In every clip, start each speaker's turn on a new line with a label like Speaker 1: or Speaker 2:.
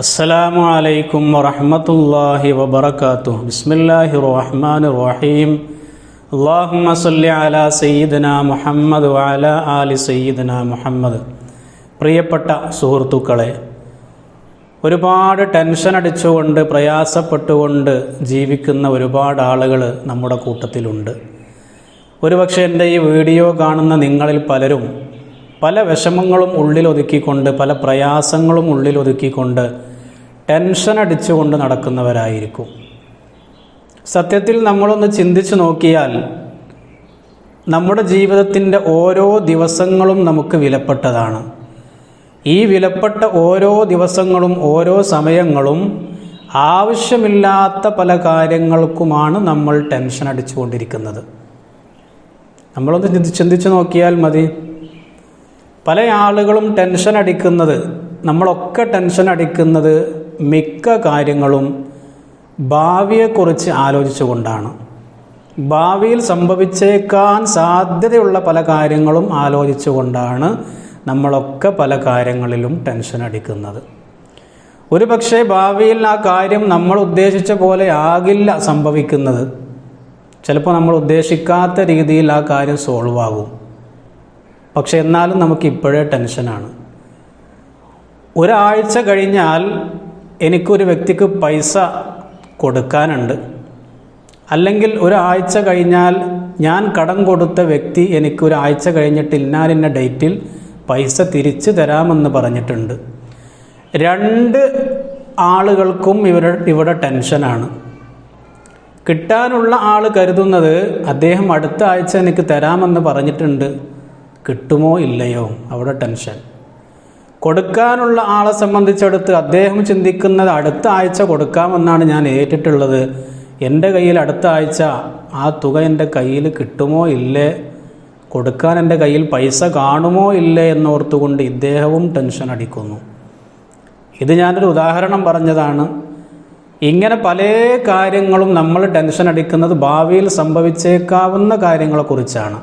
Speaker 1: അസ്സലാമു അലൈക്കും വറഹ്മത്തുള്ളാഹി വബറകാതുഹു. ബിസ്മില്ലാഹിർ റഹ്മാനിർ റഹീം. അല്ലാഹുമ്മ സ്വല്ലി അലാ സയ്യിദിനാ മുഹമ്മദ് വഅലാ ആലി സയ്യിദിനാ മുഹമ്മദ്. പ്രിയപ്പെട്ട സുഹൃത്തുക്കളെ, ഒരുപാട് ടെൻഷൻ അടിച്ചുകൊണ്ട് പ്രയാസപ്പെട്ടുകൊണ്ട് ജീവിക്കുന്ന ഒരുപാട് ആളുകൾ നമ്മുടെ കൂട്ടത്തിലുണ്ട്. ഒരുപക്ഷെ എൻ്റെ ഈ വീഡിയോ കാണുന്ന നിങ്ങളിൽ പലരും പല വിഷമങ്ങളും ഉള്ളിലൊതുക്കിക്കൊണ്ട്, പല പ്രയാസങ്ങളും ഉള്ളിലൊതുക്കിക്കൊണ്ട് ടെൻഷൻ അടിച്ചുകൊണ്ട് നടക്കുന്നവരായിരിക്കും. സത്യത്തിൽ നമ്മളൊന്ന് ചിന്തിച്ചു നോക്കിയാൽ നമ്മുടെ ജീവിതത്തിൻ്റെ ഓരോ ദിവസങ്ങളും നമുക്ക് വിലപ്പെട്ടതാണ്. ഈ വിലപ്പെട്ട ഓരോ ദിവസങ്ങളും ഓരോ സമയങ്ങളും ആവശ്യമില്ലാത്ത പല കാര്യങ്ങൾക്കുമാണ് നമ്മൾ ടെൻഷൻ അടിച്ചുകൊണ്ടിരിക്കുന്നത്. നമ്മളൊന്ന് ചിന്തിച്ചു നോക്കിയാൽ മതി. പല ആളുകളും ടെൻഷൻ അടിക്കുന്നത്, നമ്മളൊക്കെ ടെൻഷൻ അടിക്കുന്നത് മിക്ക കാര്യങ്ങളും ഭാവിയെക്കുറിച്ച് ആലോചിച്ചുകൊണ്ടാണ്. ഭാവിയിൽ സംഭവിച്ചേക്കാൻ സാധ്യതയുള്ള പല കാര്യങ്ങളും ആലോചിച്ചുകൊണ്ടാണ് നമ്മളൊക്കെ പല കാര്യങ്ങളിലും ടെൻഷൻ അടിക്കുന്നത്. ഒരു പക്ഷേ ഭാവിയിൽ ആ കാര്യം നമ്മൾ ഉദ്ദേശിച്ച പോലെ ആകില്ല സംഭവിക്കുന്നത്. ചിലപ്പോൾ നമ്മൾ ഉദ്ദേശിക്കാത്ത രീതിയിൽ ആ കാര്യം സോൾവ് ആകും. പക്ഷെ എന്നാലും നമുക്ക് ഇപ്പോഴേ ടെൻഷനാണ്. ഒരാഴ്ച കഴിഞ്ഞാൽ എനിക്കൊരു വ്യക്തിക്ക് പൈസ കൊടുക്കാനുണ്ട്, അല്ലെങ്കിൽ ഒരാഴ്ച കഴിഞ്ഞാൽ ഞാൻ കടം കൊടുത്ത വ്യക്തി എനിക്കൊരാഴ്ച കഴിഞ്ഞിട്ട് ഇന്നാലിന്ന ഡേറ്റിൽ പൈസ തിരിച്ചു തരാമെന്ന് പറഞ്ഞിട്ടുണ്ട്. രണ്ട് ആളുകൾക്കും ഇവിടെ ടെൻഷനാണ്. കിട്ടാനുള്ള ആൾ കരുതുന്നത് അദ്ദേഹം അടുത്ത ആഴ്ച എനിക്ക് തരാമെന്ന് പറഞ്ഞിട്ടുണ്ട്, കിട്ടുമോ ഇല്ലയോ, അവിടെ ടെൻഷൻ. കൊടുക്കാനുള്ള ആളെ സംബന്ധിച്ചിടത്ത് അദ്ദേഹം ചിന്തിക്കുന്നത് അടുത്ത ആഴ്ച കൊടുക്കാമെന്നാണ് ഞാൻ ഏറ്റിട്ടുള്ളത്, എൻ്റെ കയ്യിൽ അടുത്ത ആഴ്ച ആ തുക എൻ്റെ കയ്യിൽ കിട്ടുമോ ഇല്ലേ, കൊടുക്കാൻ എൻ്റെ കയ്യിൽ പൈസ കാണുമോ ഇല്ലേ എന്നോർത്തുകൊണ്ട് ഇദ്ദേഹവും ടെൻഷൻ അടിക്കുന്നു. ഇത് ഞാനൊരു ഉദാഹരണം പറഞ്ഞതാണ്. ഇങ്ങനെ പല കാര്യങ്ങളും നമ്മൾ ടെൻഷൻ അടിക്കുന്നത് ഭാവിയിൽ സംഭവിച്ചേക്കാവുന്ന കാര്യങ്ങളെക്കുറിച്ചാണ്.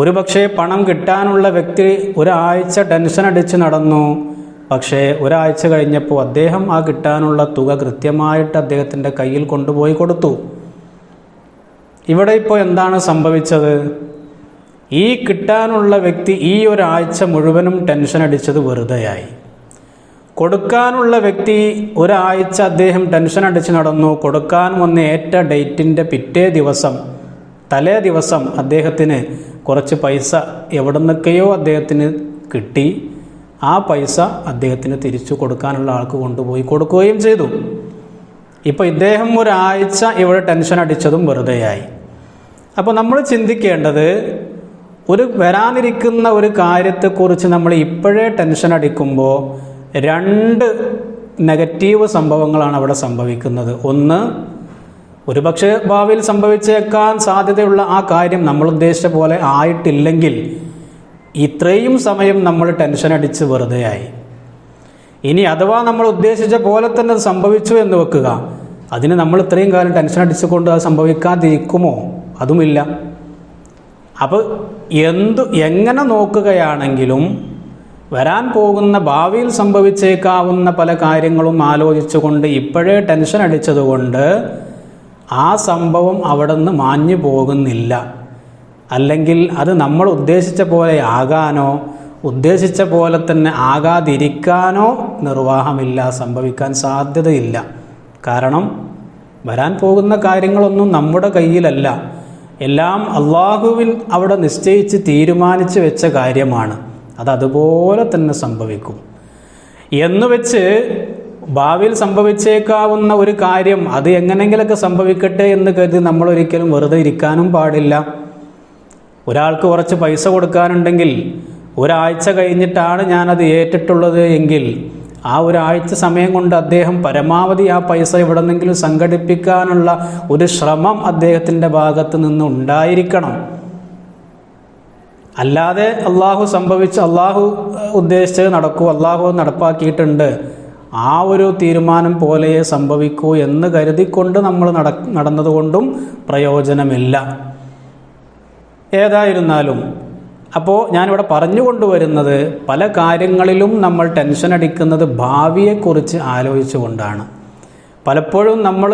Speaker 1: ഒരുപക്ഷെ പണം കിട്ടാനുള്ള വ്യക്തി ഒരാഴ്ച ടെൻഷൻ അടിച്ച് നടന്നു. പക്ഷേ ഒരാഴ്ച കഴിഞ്ഞപ്പോൾ അദ്ദേഹം ആ കിട്ടാനുള്ള തുക കൃത്യമായിട്ട് അദ്ദേഹത്തിൻ്റെ കയ്യിൽ കൊണ്ടുപോയി കൊടുത്തു. ഇവിടെ ഇപ്പോൾ എന്താണ് സംഭവിച്ചത്? ഈ കിട്ടാനുള്ള വ്യക്തി ഈ ഒരാഴ്ച മുഴുവനും ടെൻഷൻ അടിച്ചത് വെറുതെയായി. കൊടുക്കാനുള്ള വ്യക്തി ഒരാഴ്ച അദ്ദേഹം ടെൻഷൻ അടിച്ച് നടന്നു. കൊടുക്കാൻ വന്ന ഏറ്റ ഡേറ്റിൻ്റെ പിറ്റേ ദിവസം, തലേ ദിവസം അദ്ദേഹത്തിന് കുറച്ച് പൈസ എവിടെ നിന്നൊക്കെയോ അദ്ദേഹത്തിന് കിട്ടി. ആ പൈസ അദ്ദേഹത്തിന് തിരിച്ചു കൊടുക്കാനുള്ള ആൾക്ക് കൊണ്ടുപോയി കൊടുക്കുകയും ചെയ്തു. ഇപ്പോൾ ഇദ്ദേഹം ഒരാഴ്ച ഇവിടെ ടെൻഷൻ അടിച്ചതും വെറുതെയായി. അപ്പോൾ നമ്മൾ ചിന്തിക്കേണ്ടത്, ഒരു വരാനിരിക്കുന്ന ഒരു കാര്യത്തെക്കുറിച്ച് നമ്മൾ ഇപ്പോഴേ ടെൻഷൻ അടിക്കുമ്പോൾ രണ്ട് നെഗറ്റീവ് സംഭവങ്ങളാണ് അവിടെ സംഭവിക്കുന്നത്. ഒന്ന്, ഒരുപക്ഷെ ഭാവിയിൽ സംഭവിച്ചേക്കാൻ സാധ്യതയുള്ള ആ കാര്യം നമ്മൾ ഉദ്ദേശിച്ച പോലെ ആയിട്ടില്ലെങ്കിൽ ഇത്രയും സമയം നമ്മൾ ടെൻഷൻ അടിച്ച് വെറുതെയായി. ഇനി അഥവാ നമ്മൾ ഉദ്ദേശിച്ച പോലെ തന്നെ അത് സംഭവിച്ചു എന്ന് വെക്കുക, അതിന് നമ്മൾ ഇത്രയും കാലം ടെൻഷൻ അടിച്ചുകൊണ്ട് അത് സംഭവിക്കാതിരിക്കുമോ? അതുമില്ല. അപ്പോൾ എങ്ങനെ നോക്കുകയാണെങ്കിലും വരാൻ പോകുന്ന ഭാവിയിൽ സംഭവിച്ചേക്കാവുന്ന പല കാര്യങ്ങളും ആലോചിച്ചുകൊണ്ട് ഇപ്പോഴേ ടെൻഷൻ അടിച്ചതുകൊണ്ട് ആ സംഭവം അവിടെ നിന്ന് മാഞ്ഞു പോകുന്നില്ല. അല്ലെങ്കിൽ അത് നമ്മൾ ഉദ്ദേശിച്ച പോലെ ആകാനോ ഉദ്ദേശിച്ച പോലെ തന്നെ ആകാതിരിക്കാനോ നിർവാഹമില്ല, സംഭവിക്കാൻ സാധ്യതയില്ല. കാരണം വരാൻ പോകുന്ന കാര്യങ്ങളൊന്നും നമ്മുടെ കയ്യിലല്ല. എല്ലാം അള്ളാഹുവിൻ അവിടെ നിശ്ചയിച്ച് തീരുമാനിച്ച് വെച്ച കാര്യമാണ്. അതതുപോലെ തന്നെ സംഭവിക്കും എന്ന് വെച്ച് ഭാവിയിൽ സംഭവിച്ചേക്കാവുന്ന ഒരു കാര്യം അത് എങ്ങനെങ്കിലൊക്കെ സംഭവിക്കട്ടെ എന്ന് കരുതി നമ്മൾ ഒരിക്കലും വെറുതെ ഇരിക്കാനും പാടില്ല. ഒരാൾക്ക് കുറച്ച് പൈസ കൊടുക്കാനുണ്ടെങ്കിൽ ഒരാഴ്ച കഴിഞ്ഞിട്ടാണ് ഞാനത് ഏറ്റിട്ടുള്ളത് എങ്കിൽ ആ ഒരാഴ്ച സമയം കൊണ്ട് അദ്ദേഹം പരമാവധി ആ പൈസ എവിടെന്നെങ്കിലും സംഘടിപ്പിക്കാനുള്ള ഒരു ശ്രമം അദ്ദേഹത്തിൻ്റെ ഭാഗത്ത് നിന്ന് ഉണ്ടായിരിക്കണം. അല്ലാതെ അള്ളാഹു ഉദ്ദേശിച്ചത് നടക്കൂ, അള്ളാഹു നടപ്പാക്കിയിട്ടുണ്ട്, ആ ഒരു തീരുമാനം പോലെയേ സംഭവിക്കൂ എന്ന് കരുതിക്കൊണ്ട് നമ്മൾ നടന്നതുകൊണ്ടും പ്രയോജനമില്ല. ഏതായിരുന്നാലും അപ്പോൾ ഞാനിവിടെ പറഞ്ഞു കൊണ്ടുവരുന്നത്, പല കാര്യങ്ങളിലും നമ്മൾ ടെൻഷൻ അടിക്കുന്നത് ഭാവിയെക്കുറിച്ച് ആലോചിച്ചുകൊണ്ടാണ്. പലപ്പോഴും നമ്മൾ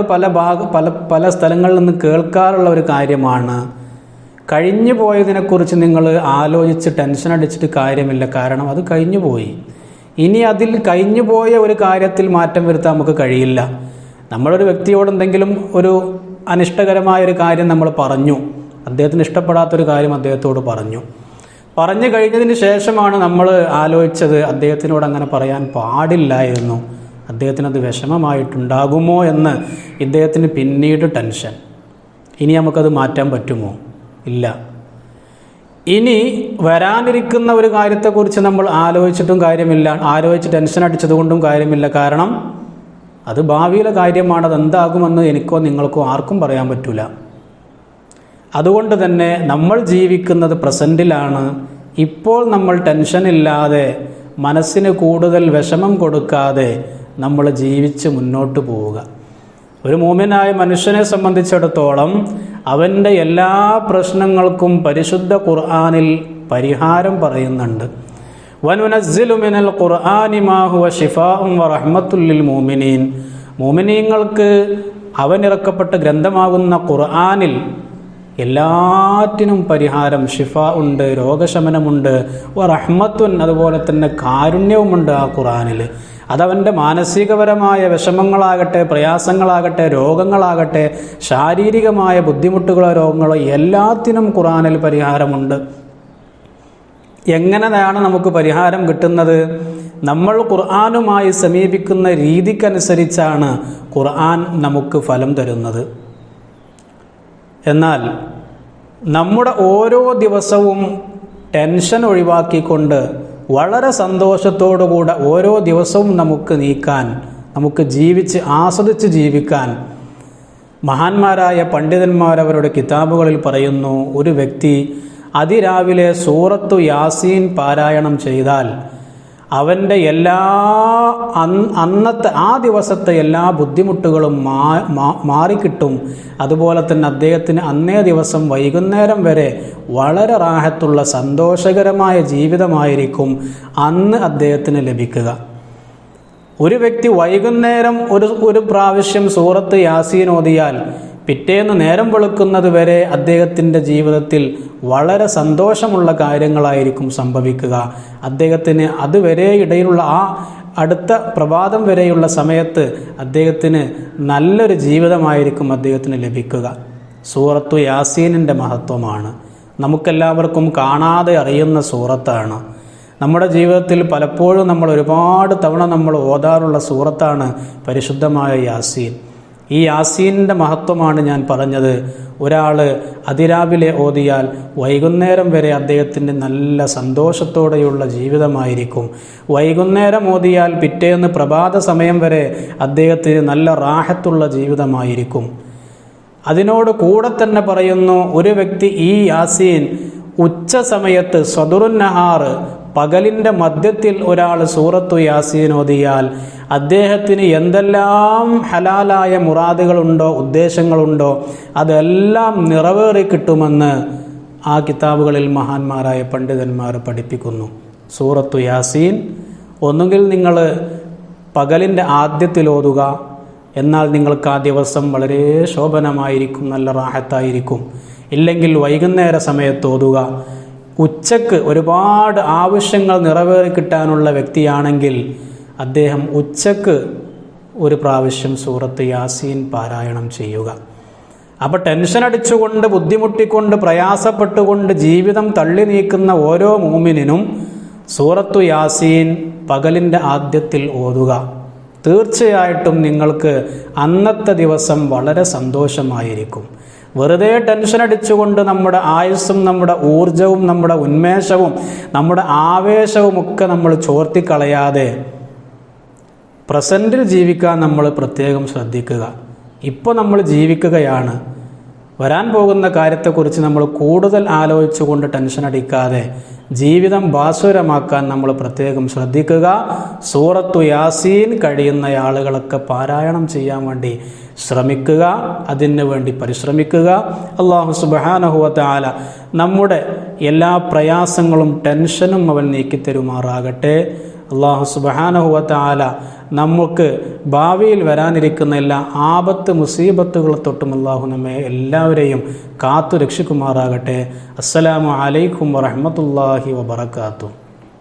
Speaker 1: പല സ്ഥലങ്ങളിൽ നിന്ന് കേൾക്കാറുള്ള ഒരു കാര്യമാണ്, കഴിഞ്ഞു പോയതിനെക്കുറിച്ച് നിങ്ങൾ ആലോചിച്ച് ടെൻഷൻ അടിച്ചിട്ട് കാര്യമില്ല, കാരണം അത് കഴിഞ്ഞു പോയി. ഇനി അതിൽ കഴിഞ്ഞു പോയ ഒരു കാര്യത്തിൽ മാറ്റം വരുത്താൻ നമുക്ക് കഴിയില്ല. നമ്മളൊരു വ്യക്തിയോട് എന്തെങ്കിലും ഒരു അനിഷ്ടകരമായ ഒരു കാര്യം നമ്മൾ പറഞ്ഞു, അദ്ദേഹത്തിന് ഇഷ്ടപ്പെടാത്തൊരു കാര്യം അദ്ദേഹത്തോട് പറഞ്ഞു കഴിഞ്ഞതിന് ശേഷമാണ് നമ്മൾ ആലോചിച്ചത് അദ്ദേഹത്തിനോട് അങ്ങനെ പറയാൻ പാടില്ലായിരുന്നു, അദ്ദേഹത്തിനത് വിഷമമായിട്ടുണ്ടാകുമോ എന്ന് ഇദ്ദേഹത്തിന് പിന്നീട് ടെൻഷൻ. ഇനി നമുക്കത് മാറ്റാൻ പറ്റുമോ? ഇല്ല. ഇനി വരാനിരിക്കുന്ന ഒരു കാര്യത്തെക്കുറിച്ച് നമ്മൾ ആലോചിച്ചിട്ടും കാര്യമില്ല, ആലോചിച്ച് ടെൻഷൻ അടിച്ചതുകൊണ്ടും കാര്യമില്ല. കാരണം അത് ഭാവിയിലെ കാര്യമാണ്, അതെന്താകുമെന്ന് എനിക്കോ നിങ്ങൾക്കോ ആർക്കും പറയാൻ പറ്റില്ല. അതുകൊണ്ട് തന്നെ നമ്മൾ ജീവിക്കുന്നത് പ്രസൻറ്റിലാണ്. ഇപ്പോൾ നമ്മൾ ടെൻഷനില്ലാതെ, മനസ്സിന് കൂടുതൽ വിഷമം കൊടുക്കാതെ നമ്മൾ ജീവിച്ച് മുന്നോട്ട് പോവുക. ഒരു മുഅ്മിനായ മനുഷ്യനെ സംബന്ധിച്ചിടത്തോളം അവൻ്റെ എല്ലാ പ്രശ്നങ്ങൾക്കും പരിശുദ്ധ ഖുർആനിൽ പരിഹാരം പറയുന്നുണ്ട്. വനുനസ്സിലു മിനൽ ഖുർആനി മാ ഹുവ ശിഫാഉൻ വറഹ്മത്തുൽ ലിൽ മുഅ്മിനീൻ. മുഅ്മിനീങ്ങൾക്ക് അവനിറക്കപ്പെട്ട ഗ്രന്ഥമാകുന്ന ഖുർആനിൽ എല്ലാറ്റിനും പരിഹാരം, ഷിഫ ഉണ്ട്, രോഗശമനമുണ്ട്, വറഹ്മത്തുൻ, അതുപോലെ തന്നെ കാരുണ്യവുമുണ്ട് ആ ഖുർആനിൽ. അതവൻ്റെ മാനസികപരമായ വിഷമങ്ങളാകട്ടെ, പ്രയാസങ്ങളാകട്ടെ, രോഗങ്ങളാകട്ടെ, ശാരീരികമായ ബുദ്ധിമുട്ടുകളോ രോഗങ്ങളോ എല്ലാത്തിനും ഖുർആനിൽ പരിഹാരമുണ്ട്. എങ്ങനെയാണ് നമുക്ക് പരിഹാരം കിട്ടുന്നത്? നമ്മൾ ഖുർആനുമായി സമീപിക്കുന്ന രീതിക്കനുസരിച്ചാണ് ഖുർആൻ നമുക്ക് ഫലം തരുന്നത്. എന്നാൽ നമ്മുടെ ഓരോ ദിവസവും ടെൻഷൻ ഒഴിവാക്കിക്കൊണ്ട് വളരെ സന്തോഷത്തോടുകൂടെ ഓരോ ദിവസവും നമുക്ക് നീക്കാൻ, നമുക്ക് ജീവിച്ച് ആസ്വദിച്ച് ജീവിക്കാൻ മഹാന്മാരായ പണ്ഡിതന്മാരവരുടെ കിതാബുകളിൽ പറയുന്നു, ഒരു വ്യക്തി അതിരാവിലെ സൂറത്തു യാസീൻ പാരായണം ചെയ്താൽ അവൻ്റെ അന്നത്തെ ആ ദിവസത്തെ എല്ലാ ബുദ്ധിമുട്ടുകളും മാറിക്കിട്ടും. അതുപോലെ തന്നെ അദ്ദേഹത്തിന് അന്നേ ദിവസം വൈകുന്നേരം വരെ വളരെ റാഹത്തുള്ള സന്തോഷകരമായ ജീവിതമായിരിക്കും അന്ന് അദ്ദേഹത്തിന് ലഭിക്കുക. ഒരു വ്യക്തി വൈകുന്നേരം ഒരു പ്രാവശ്യം സൂറത്ത് യാസീൻ ഓതിയാൽ പിറ്റേന്ന് നേരം വെളുക്കുന്നത് വരെ അദ്ദേഹത്തിൻ്റെ ജീവിതത്തിൽ വളരെ സന്തോഷമുള്ള കാര്യങ്ങളായിരിക്കും സംഭവിക്കുക. അദ്ദേഹത്തിന് അതുവരെ ഇടയിലുള്ള ആ അടുത്ത പ്രഭാതം വരെയുള്ള സമയത്ത് അദ്ദേഹത്തിന് നല്ലൊരു ജീവിതമായിരിക്കും അദ്ദേഹത്തിന് ലഭിക്കുക. സൂറത്തു യാസീനിൻ്റെ മഹത്വമാണ്, നമുക്കെല്ലാവർക്കും കാണാതെ അറിയുന്ന സൂറത്താണ്. നമ്മുടെ ജീവിതത്തിൽ പലപ്പോഴും നമ്മൾ ഒരുപാട് തവണ നമ്മൾ ഓതാറുള്ള സൂറത്താണ് പരിശുദ്ധമായ യാസീൻ. ഈ യാസീനിൻ്റെ മഹത്വമാണ് ഞാൻ പറഞ്ഞത്. ഒരാൾ അതിരാവിലെ ഓതിയാൽ വൈകുന്നേരം വരെ അദ്ദേഹത്തിൻ്റെ നല്ല സന്തോഷത്തോടെയുള്ള ജീവിതമായിരിക്കും. വൈകുന്നേരം ഓതിയാൽ പിറ്റേന്ന് പ്രഭാത സമയം വരെ അദ്ദേഹത്തിന് നല്ല റാഹത്തുള്ള ജീവിതമായിരിക്കും. അതിനോട് കൂടെ തന്നെ പറയുന്നു, ഒരു വ്യക്തി ഈ യാസീൻ ഉച്ച സമയത്ത് സദറുൻ നഹാർ, പകലിൻ്റെ മധ്യത്തിൽ ഒരാൾ സൂറത്തു യാസീൻ ഓതിയാൽ അദ്ദേഹത്തിന് എന്തെല്ലാം ഹലാലായ മുറാദുകളുണ്ടോ, ഉദ്ദേശങ്ങളുണ്ടോ, അതെല്ലാം നിറവേറി കിട്ടുമെന്ന് ആ കിതാബുകളിൽ മഹാന്മാരായ പണ്ഡിതന്മാർ പഠിപ്പിക്കുന്നു. സൂറത്തു യാസീൻ ഒന്നുകിൽ നിങ്ങൾ പകലിൻ്റെ ആദ്യത്തിൽ ഓതുക, എന്നാൽ നിങ്ങൾക്ക് ആ ദിവസം വളരെ ശോഭനമായിരിക്കും, നല്ല റാഹത്തായിരിക്കും. ഇല്ലെങ്കിൽ വൈകുന്നേര സമയത്ത് ഓതുക. ഉച്ചക്ക് ഒരുപാട് ആവശ്യങ്ങൾ നിറവേറി കിട്ടാനുള്ള വ്യക്തിയാണെങ്കിൽ അദ്ദേഹം ഉച്ചക്ക് ഒരു പ്രാവശ്യം സൂറത്ത് യാസീൻ പാരായണം ചെയ്യുക. അപ്പോൾ ടെൻഷൻ അടിച്ചുകൊണ്ട്, ബുദ്ധിമുട്ടിക്കൊണ്ട്, പ്രയാസപ്പെട്ടുകൊണ്ട് ജീവിതം തള്ളി നീക്കുന്ന ഓരോ മുഅ്മിനിനും സൂറത്തു യാസീൻ പകലിൻ്റെ ആദ്യത്തിൽ ഓതുക. തീർച്ചയായിട്ടും നിങ്ങൾക്ക് അന്നത്തെ ദിവസം വളരെ സന്തോഷമായിരിക്കും. വെറുതെ ടെൻഷൻ അടിച്ചുകൊണ്ട് നമ്മുടെ ആയുസ്സും നമ്മുടെ ഊർജവും നമ്മുടെ ഉന്മേഷവും നമ്മുടെ ആവേശവും ഒക്കെ നമ്മൾ ചോർത്തിക്കളയാതെ പ്രസൻറ്റിൽ ജീവിക്കാൻ നമ്മൾ പ്രത്യേകം ശ്രദ്ധിക്കുക. ഇപ്പോൾ നമ്മൾ ജീവിക്കുകയാണ്. വരാൻ പോകുന്ന കാര്യത്തെക്കുറിച്ച് നമ്മൾ കൂടുതൽ ആലോചിച്ചുകൊണ്ട് ടെൻഷൻ അടിക്കാതെ ജീവിതം ഭാസുരമാക്കാൻ നമ്മൾ പ്രത്യേകം ശ്രദ്ധിക്കുക. സൂറത്തു യാസീൻ കഴിയുന്ന ആളുകളൊക്കെ പാരായണം ചെയ്യാൻ വേണ്ടി ശ്രമിക്കുക, അതിനു വേണ്ടി പരിശ്രമിക്കുക. അല്ലാഹു സുബ്ഹാനഹു വ തആല നമ്മുടെ എല്ലാ പ്രയാസങ്ങളും ടെൻഷനും അവൻ നീക്കിത്തരുമാറാകട്ടെ. അല്ലാഹു സുബ്ഹാനഹു വ തആല നമുക്ക് ഭാവിയിൽ വരാനിരിക്കുന്ന എല്ലാ ആപത്ത് മുസീബത്തുകളെ തൊട്ടും അല്ലാഹു നമ്മെ എല്ലാവരെയും കാത്തു രക്ഷിക്കുമാറാകട്ടെ. അസ്സലാമു അലൈക്കും വറഹ്മത്തുള്ളാഹി വബറകാതുഹു.